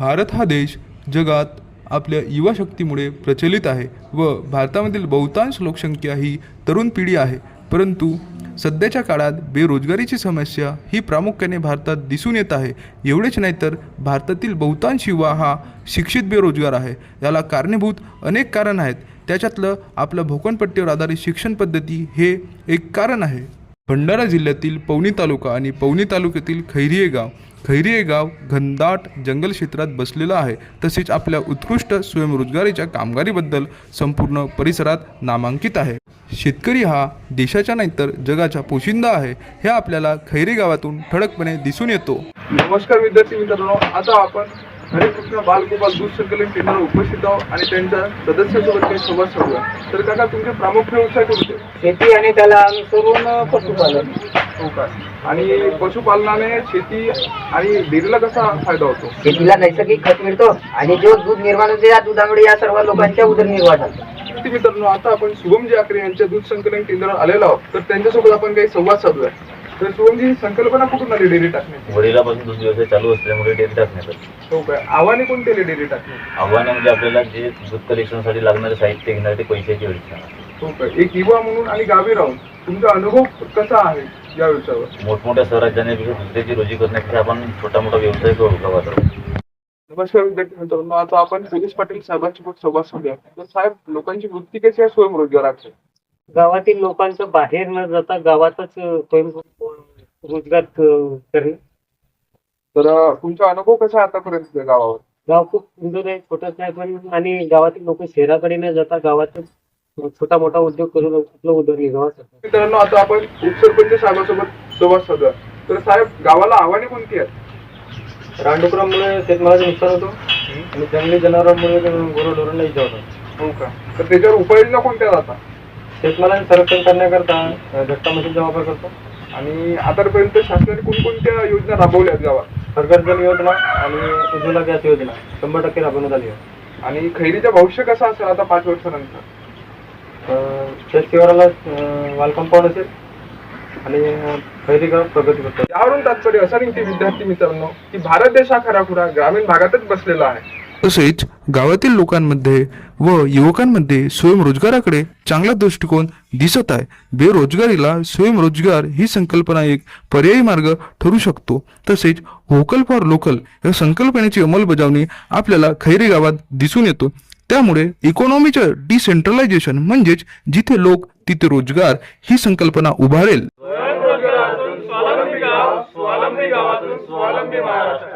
भारत हा देश जगात आपल्या युवा शक्तीमुळे प्रचलित आहे व भारतामधील बहुतांश लोकसंख्या ही तरुण पिढी आहे. परंतु सध्याच्या काळात बेरोजगारीची समस्या ही प्रामुख्याने भारतात दिसून येत आहे. एवढेच नाही तर भारतातील बहुतांश युवा हा शिक्षित बेरोजगार आहे. याला कारणीभूत अनेक कारण आहेत. त्याच्यातलं आपलं भोकरपट्टीवर आधारित शिक्षण पद्धती हे एक कारण आहे. भंडारा जिल्ह्यातील पवनी तालुका आणि पवनी तालुक्यातील खैरी हे गाव घनदाट जंगल क्षेत्रात बसलेलं आहे. तसेच आपल्या उत्कृष्ट स्वयंरोजगारीच्या कामगिरीबद्दल संपूर्ण परिसरात नामांकित आहे. शेतकरी हा देशाच्या नाही तर जगाचा पोशिंदा आहे, हे आपल्याला खैरी गावातून ठळकपणे दिसून येतो. नमस्कार विद्यार्थी मित्रांनो, आता आपण हरिकृष्ण बालगोपाल दूध संकलन केंद्रावर उपस्थित आहोत आणि त्यांच्या सदस्यांसोबत काही संवाद साधूया. तर काका, तुमचे प्रामुख्य व्यवसाय कोणते? शेती आणि त्याला अनुसरून पशुपालन. हो का? आणि पशुपालनाने शेती आणि डेअरीला कसा फायदा होतो? शेतीला नैसर्गिक खत मिळतो आणि जो दूध निर्माण होते या दुधामुळे या सर्व लोकांच्या उदरनिर्वाह होतो. मित्रांनो, आता आपण शुभमजी आकरे यांच्या दूध संकलन केंद्रावर आलेलो आहोत. तर त्यांच्यासोबत आपण काही संवाद साधूया. तर शुभमजी, संकल्पना कुठून आली डेअरी टाकण्याची? वडिलापासून दूध व्यवसाय चालू असल्यामुळे डेअरी टाकण्यात. हो काय? आव्हाने कोणते आले डेअरी टाकणे? आव्हाने म्हणजे आपल्याला जे दूध कलेक्शनसाठी लागणारे साहित्य घेणारे ते पैशाची अडचण. हो काय? एक युवा म्हणून आणि गावी राहून तुमचा अनुभव कसा आहे या व्यवसायावर? मोठमोठ्या शहरात जाण्यापेक्षा दुसऱ्याची रोजी करण्यापेक्षा आपण छोटा मोठा व्यवसाय करू गावात. नमस्कार विद्यार्थी मित्रांनो, आता आपण पोलीस पाटील साहेबांची संवाद साधूया. तर साहेब, लोकांची वृत्ती कशी आहे स्वयंरोजगाराची? गावातील लोकांचं बाहेर न जाता गावातच रोजगार करणे. तर तुमचा अनुभव कसा आहे आतापर्यंत गावावर? गाव खूप सुंदर आहे, छोटंच नाही पण, आणि गावातील लोक शहराकडे न जाता गावातच छोटा मोठा उद्योग करून आपलं उदरनिर्वाह करतात. मित्रांनो, आता आपण उपसरपंच साहेबांसोबत संवाद साधूया. तर साहेब, गावाला आव्हाने कोणती आहेत? रानडुकरांमुळे शेतमालाचं नुकसान होतो आणि जंगली जनावरांमुळे गुरंढोरांना इजा होतात. हो का? तर त्याच्यावर उपाययोजना कोणत्या जातात? शेतमालाचे संरक्षण करण्याकरता झटका मशीनचा वापर करतो. आणि आतापर्यंत शासनाने कोणकोणत्या योजना राबवल्या आहेत गावात? सरकार जल योजना आणि उज्ज्वला गॅस योजना 100% राबवण्यात आली आहे. आणि खैरीचं भविष्य कसं असेल आता 5 वर्षानंतर? शेत शिवाराला वाल कंपाऊंड असेल आणि खैरी गाव प्रगती करतो. यावरून तात्पर्य असं निघते विद्यार्थी मित्रांनो की भारत देश हा खराखुरा ग्रामीण भागातच बसलेला आहे. तसेच गावातील लोकांमध्ये व युवकांमध्ये स्वयंरोजगाराकडे चांगला दृष्टिकोन दिसत आहे. बेरोजगारीला स्वयंरोजगार ही संकल्पना एक पर्यायी मार्ग ठरू शकतो. तसेच व्होकल फॉर लोकल या संकल्पनेची अंमलबजावणी आपल्याला खैरी गावात दिसून येतो. त्यामुळे इकॉनॉमीचं डिसेंट्रलायझेशन म्हणजेच जिथे लोक तिथे रोजगार ही संकल्पना उभारेल. स्वावलंबी गावातून स्वावलंबी महाराष्ट्र.